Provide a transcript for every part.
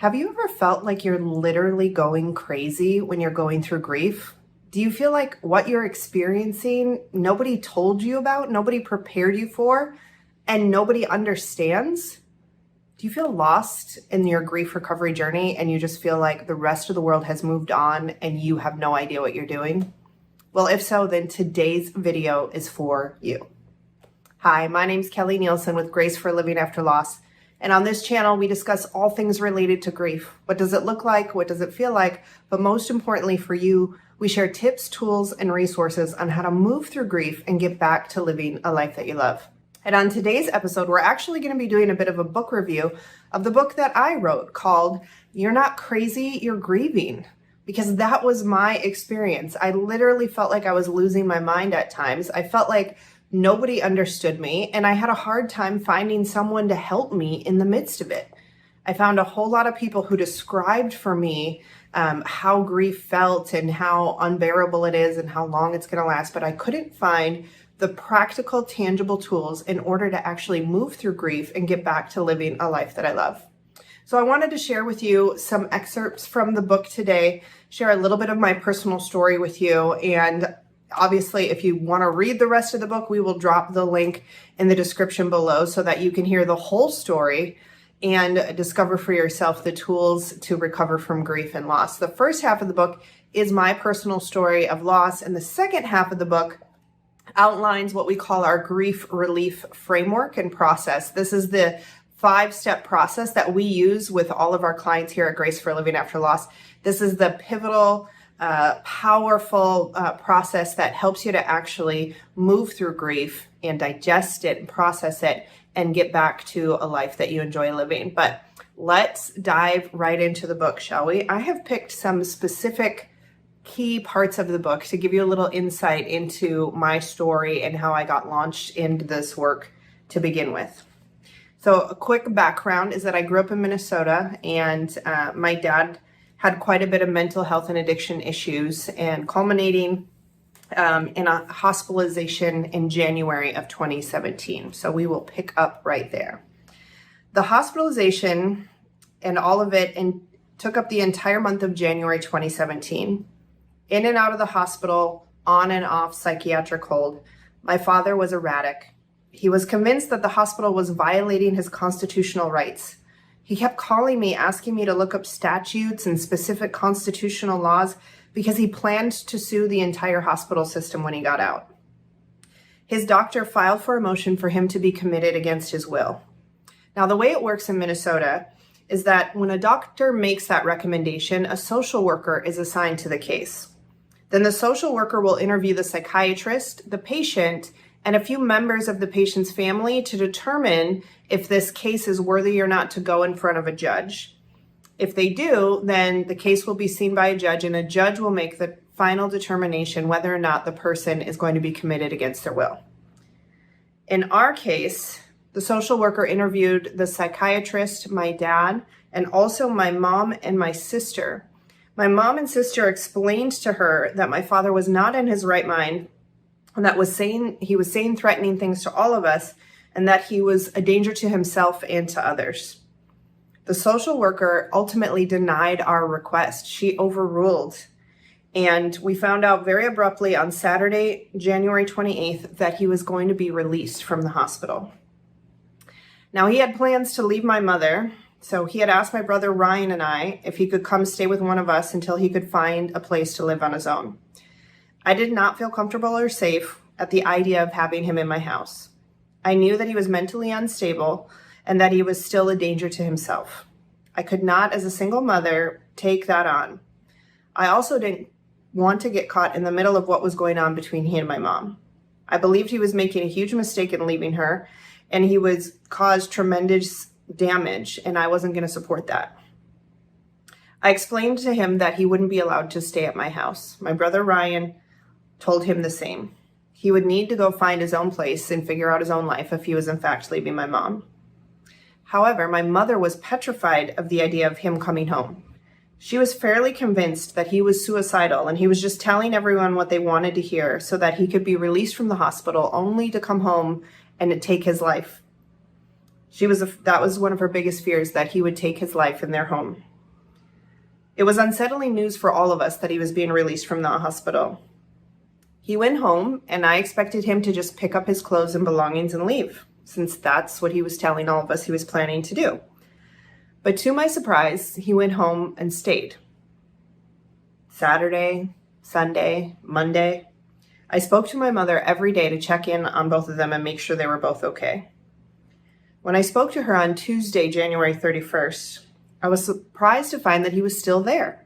Have you ever felt like you're literally going crazy when you're going through grief? Do you feel like what you're experiencing, nobody told you about, nobody prepared you for, and nobody understands? Do you feel lost in your grief recovery journey and you just feel like the rest of the world has moved on and you have no idea what you're doing? Well, if so, then today's video is for you. Hi, my name's Kelli Nielsen with Grace for Living After Loss. And on this channel, we discuss all things related to grief. What does it look like? What does it feel like? But most importantly for you, we share tips, tools, and resources on how to move through grief and get back to living a life that you love. And on today's episode, we're actually going to be doing a bit of a book review of the book that I wrote called You're Not Crazy, You're Grieving. Because that was my experience. I literally felt like I was losing my mind at times. I felt like nobody understood me, and I had a hard time finding someone to help me in the midst of it. I found a whole lot of people who described for me how grief felt and how unbearable it is and how long it's going to last, but I couldn't find the practical, tangible tools in order to actually move through grief and get back to living a life that I love. So I wanted to share with you some excerpts from the book today, share a little bit of my personal story with you, and obviously, if you want to read the rest of the book, we will drop the link in the description below so that you can hear the whole story and discover for yourself the tools to recover from grief and loss. The first half of the book is my personal story of loss, and the second half of the book outlines what we call our grief relief framework and process. This is the 5-step process that we use with all of our clients here at Grace for Living After Loss. This is the pivotal powerful process that helps you to actually move through grief and digest it and process it and get back to a life that you enjoy living. But let's dive right into the book, shall we? I have picked some specific key parts of the book to give you a little insight into my story and how I got launched into this work to begin with. So a quick background is that I grew up in Minnesota, and my dad had quite a bit of mental health and addiction issues, and culminating in a hospitalization in January of 2017. So we will pick up right there. The hospitalization and all of it took up the entire month of January 2017. In and out of the hospital, on and off psychiatric hold. My father was erratic. He was convinced that the hospital was violating his constitutional rights. He kept calling me, asking me to look up statutes and specific constitutional laws because he planned to sue the entire hospital system when he got out. His doctor filed for a motion for him to be committed against his will. Now, the way it works in Minnesota is that when a doctor makes that recommendation, a social worker is assigned to the case. Then the social worker will interview the psychiatrist, the patient, and a few members of the patient's family to determine if this case is worthy or not to go in front of a judge. If they do, then the case will be seen by a judge, and a judge will make the final determination whether or not the person is going to be committed against their will. In our case, the social worker interviewed the psychiatrist, my dad, and also my mom and my sister. My mom and sister explained to her that my father was not in his right mind, and that he was saying threatening things to all of us, and that he was a danger to himself and to others. The social worker ultimately denied our request. She overruled. And we found out very abruptly on Saturday, January 28th, that he was going to be released from the hospital. Now, he had plans to leave my mother, so he had asked my brother Ryan and I if he could come stay with one of us until he could find a place to live on his own. I did not feel comfortable or safe at the idea of having him in my house. I knew that he was mentally unstable and that he was still a danger to himself. I could not, as a single mother, take that on. I also didn't want to get caught in the middle of what was going on between he and my mom. I believed he was making a huge mistake in leaving her, and he was caused tremendous damage, and I wasn't going to support that. I explained to him that he wouldn't be allowed to stay at my house. My brother Ryan told him the same. He would need to go find his own place and figure out his own life if he was in fact leaving my mom. However, my mother was petrified of the idea of him coming home. She was fairly convinced that he was suicidal and he was just telling everyone what they wanted to hear so that he could be released from the hospital only to come home and to take his life. That was one of her biggest fears, that he would take his life in their home. It was unsettling news for all of us that he was being released from the hospital. He went home, and I expected him to just pick up his clothes and belongings and leave, since that's what he was telling all of us he was planning to do. But to my surprise, he went home and stayed. Saturday, Sunday, Monday, I spoke to my mother every day to check in on both of them and make sure they were both okay. When I spoke to her on Tuesday, January 31st, I was surprised to find that he was still there.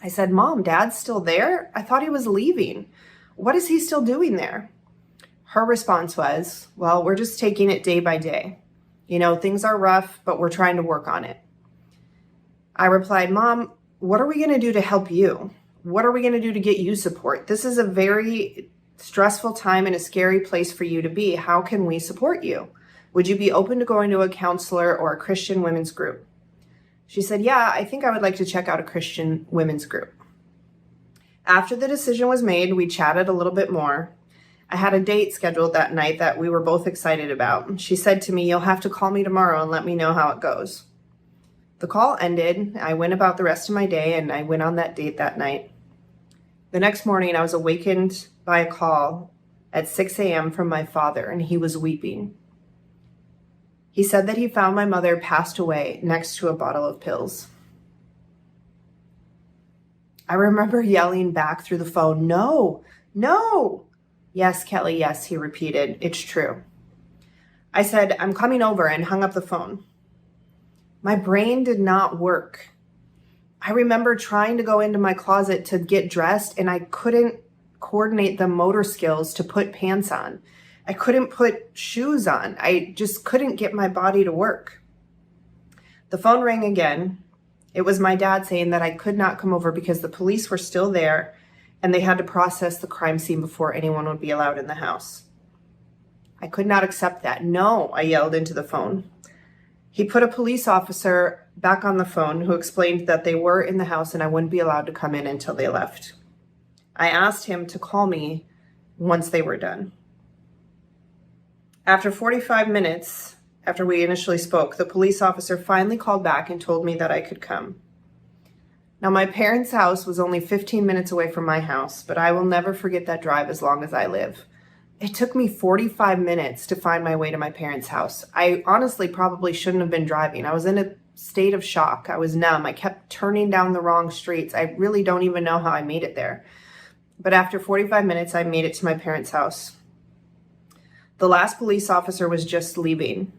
I said, "Mom, Dad's still there? I thought he was leaving. What is he still doing there?" Her response was, "Well, we're just taking it day by day. You know, things are rough, but we're trying to work on it." I replied, "Mom, what are we going to do to help you? What are we going to do to get you support? This is a very stressful time and a scary place for you to be. How can we support you? Would you be open to going to a counselor or a Christian women's group?" She said, "Yeah, I think I would like to check out a Christian women's group." After the decision was made, we chatted a little bit more. I had a date scheduled that night that we were both excited about. She said to me, "You'll have to call me tomorrow and let me know how it goes." The call ended. I went about the rest of my day, and I went on that date that night. The next morning, I was awakened by a call at 6 a.m. from my father, and he was weeping. He said that he found my mother passed away next to a bottle of pills. I remember yelling back through the phone, "No, no." "Yes, Kelli, yes," he repeated. "It's true." I said, "I'm coming over," and hung up the phone. My brain did not work. I remember trying to go into my closet to get dressed, and I couldn't coordinate the motor skills to put pants on. I couldn't put shoes on. I just couldn't get my body to work. The phone rang again. It was my dad saying that I could not come over because the police were still there and they had to process the crime scene before anyone would be allowed in the house. I could not accept that. "No," I yelled into the phone. He put a police officer back on the phone who explained that they were in the house and I wouldn't be allowed to come in until they left. I asked him to call me once they were done. After 45 minutes, after we initially spoke, the police officer finally called back and told me that I could come. Now, my parents' house was only 15 minutes away from my house, but I will never forget that drive as long as I live. It took me 45 minutes to find my way to my parents' house. I honestly probably shouldn't have been driving. I was in a state of shock. I was numb. I kept turning down the wrong streets. I really don't even know how I made it there. But after 45 minutes, I made it to my parents' house. The last police officer was just leaving.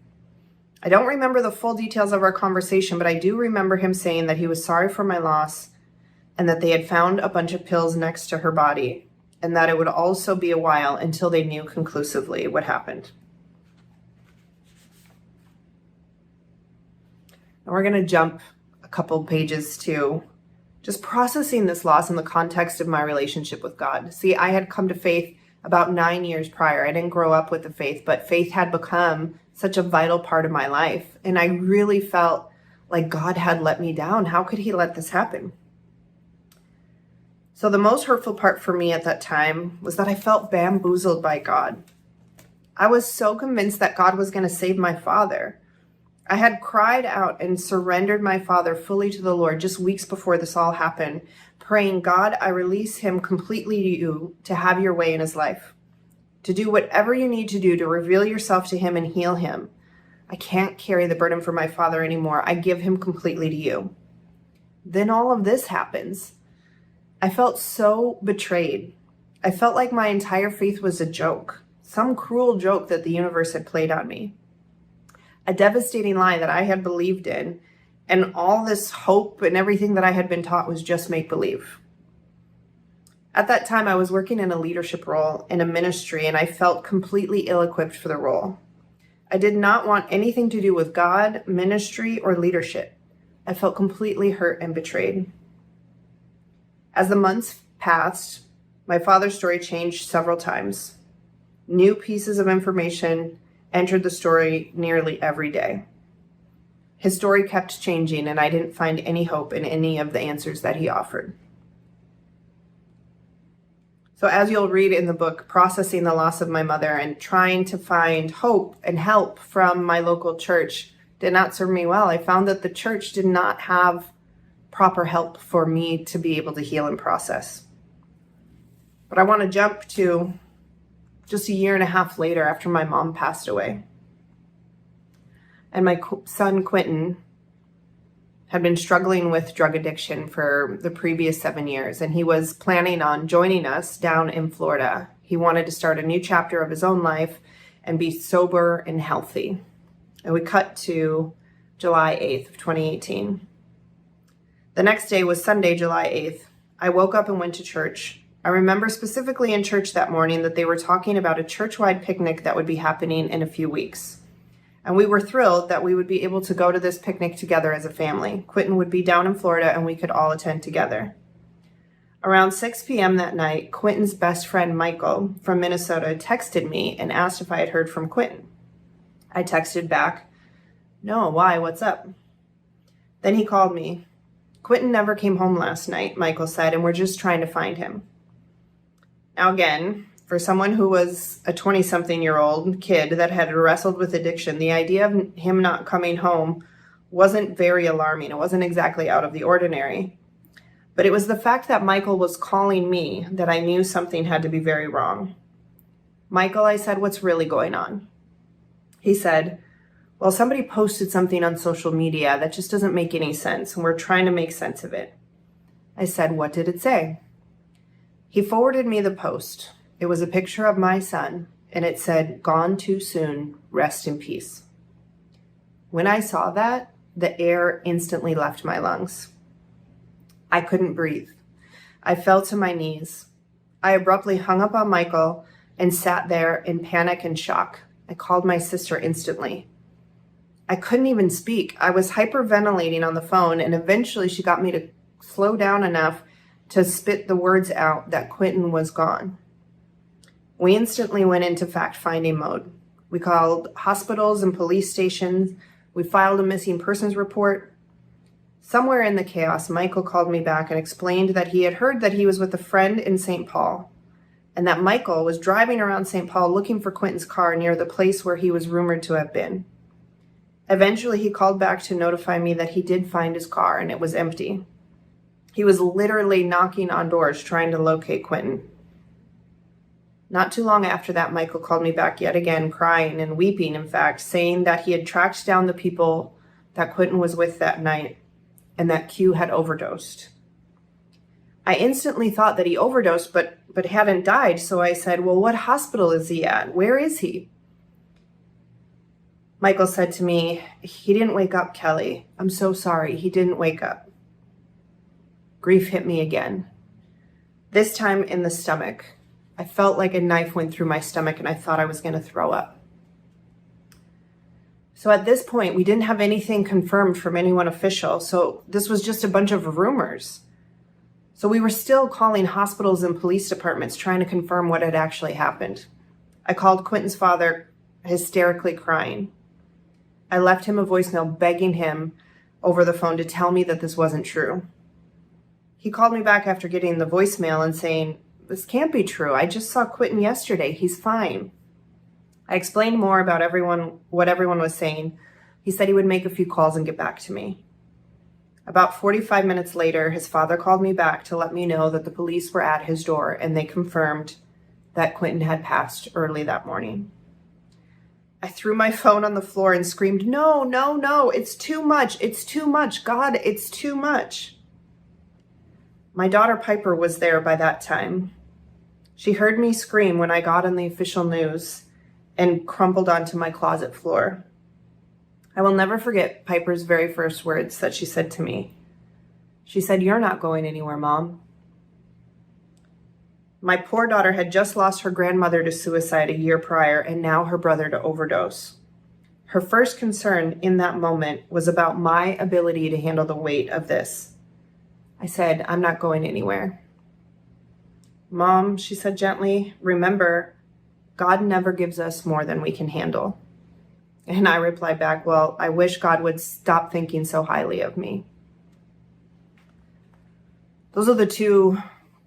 I don't remember the full details of our conversation, but I do remember him saying that he was sorry for my loss and that they had found a bunch of pills next to her body and that it would also be a while until they knew conclusively what happened. And we're going to jump a couple pages to just processing this loss in the context of my relationship with God. See, I had come to faith about 9 years prior. I didn't grow up with the faith, but faith had become such a vital part of my life. And I really felt like God had let me down. How could he let this happen? So the most hurtful part for me at that time was that I felt bamboozled by God. I was so convinced that God was going to save my father. I had cried out and surrendered my father fully to the Lord just weeks before this all happened, praying, "God, I release him completely to you to have your way in his life, to do whatever you need to do to reveal yourself to him and heal him. I can't carry the burden for my father anymore. I give him completely to you." Then all of this happens. I felt so betrayed. I felt like my entire faith was a joke, some cruel joke that the universe had played on me. A devastating lie that I had believed in, and all this hope and everything that I had been taught was just make-believe. At that time, I was working in a leadership role in a ministry, and I felt completely ill-equipped for the role. I did not want anything to do with God, ministry, or leadership. I felt completely hurt and betrayed. As the months passed, my father's story changed several times. New pieces of information entered the story nearly every day. His story kept changing, and I didn't find any hope in any of the answers that he offered. So as you'll read in the book, processing the loss of my mother and trying to find hope and help from my local church did not serve me well. I found that the church did not have proper help for me to be able to heal and process. But I want to jump to just a year and a half later after my mom passed away. And my son, Quentin, had been struggling with drug addiction for the previous 7 years, and he was planning on joining us down in Florida. He wanted to start a new chapter of his own life and be sober and healthy. And we cut to July 8th of 2018. The next day was Sunday, July 8th. I woke up and went to church. I remember specifically in church that morning that they were talking about a church-wide picnic that would be happening in a few weeks. And we were thrilled that we would be able to go to this picnic together as a family. Quentin would be down in Florida and we could all attend together. Around 6 p.m. that night, Quentin's best friend, Michael, from Minnesota, texted me and asked if I had heard from Quentin. I texted back, "No, why? What's up?" Then he called me. "Quentin never came home last night," Michael said, "and we're just trying to find him." Now again, for someone who was a 20-something-year-old kid that had wrestled with addiction, the idea of him not coming home wasn't very alarming. It wasn't exactly out of the ordinary. But it was the fact that Michael was calling me that I knew something had to be very wrong. "Michael," I said, "what's really going on?" He said, "Well, somebody posted something on social media that just doesn't make any sense, and we're trying to make sense of it." I said, "What did it say?" He forwarded me the post. It was a picture of my son, and it said, "Gone too soon, rest in peace." When I saw that, the air instantly left my lungs. I couldn't breathe. I fell to my knees. I abruptly hung up on Michael and sat there in panic and shock. I called my sister instantly. I couldn't even speak. I was hyperventilating on the phone, and eventually she got me to slow down enough to spit the words out that Quentin was gone. We instantly went into fact-finding mode. We called hospitals and police stations. We filed a missing persons report. Somewhere in the chaos, Michael called me back and explained that he had heard that he was with a friend in St. Paul, and that Michael was driving around St. Paul looking for Quentin's car near the place where he was rumored to have been. Eventually, he called back to notify me that he did find his car and it was empty. He was literally knocking on doors trying to locate Quentin. Not too long after that, Michael called me back yet again, crying and weeping, in fact, saying that he had tracked down the people that Quentin was with that night and that Q had overdosed. I instantly thought that he overdosed but hadn't died, so I said, "Well, what hospital is he at? Where is he?" Michael said to me, "He didn't wake up, Kelli. I'm so sorry. He didn't wake up." Grief hit me again, this time in the stomach. I felt like a knife went through my stomach and I thought I was going to throw up. So at this point, we didn't have anything confirmed from anyone official, so this was just a bunch of rumors. So we were still calling hospitals and police departments trying to confirm what had actually happened. I called Quentin's father, hysterically crying. I left him a voicemail begging him over the phone to tell me that this wasn't true. He called me back after getting the voicemail and saying, "This can't be true. I just saw Quentin yesterday. He's fine." I explained more about what everyone was saying. He said he would make a few calls and get back to me. About 45 minutes later, his father called me back to let me know that the police were at his door and they confirmed that Quentin had passed early that morning. I threw my phone on the floor and screamed, "No, no, no, it's too much. It's too much. God, it's too much." My daughter Piper was there by that time. She heard me scream when I got on the official news and crumpled onto my closet floor. I will never forget Piper's very first words that she said to me. She said, "You're not going anywhere, Mom." My poor daughter had just lost her grandmother to suicide a year prior and now her brother to overdose. Her first concern in that moment was about my ability to handle the weight of this. I said, "I'm not going anywhere." "Mom," she said gently, "remember, God never gives us more than we can handle." And I replied back, "Well, I wish God would stop thinking so highly of me." Those are the two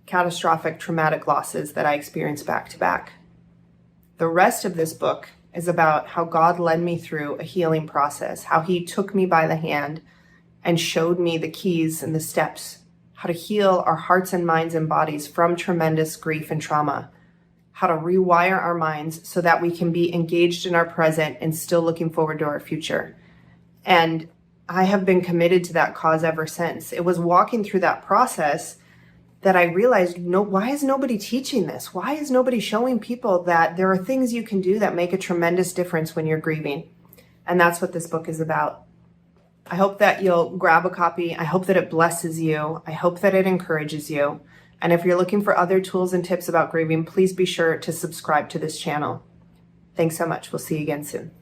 catastrophic traumatic losses that I experienced back to back. The rest of this book is about how God led me through a healing process, how he took me by the hand and showed me the keys and the steps, how to heal our hearts and minds and bodies from tremendous grief and trauma, how to rewire our minds so that we can be engaged in our present and still looking forward to our future. And I have been committed to that cause ever since. It was walking through that process that I realized, why is nobody teaching this? Why is nobody showing people that there are things you can do that make a tremendous difference when you're grieving? And that's what this book is about. I hope that you'll grab a copy. I hope that it blesses you. I hope that it encourages you. And if you're looking for other tools and tips about grieving, please be sure to subscribe to this channel. Thanks so much. We'll see you again soon.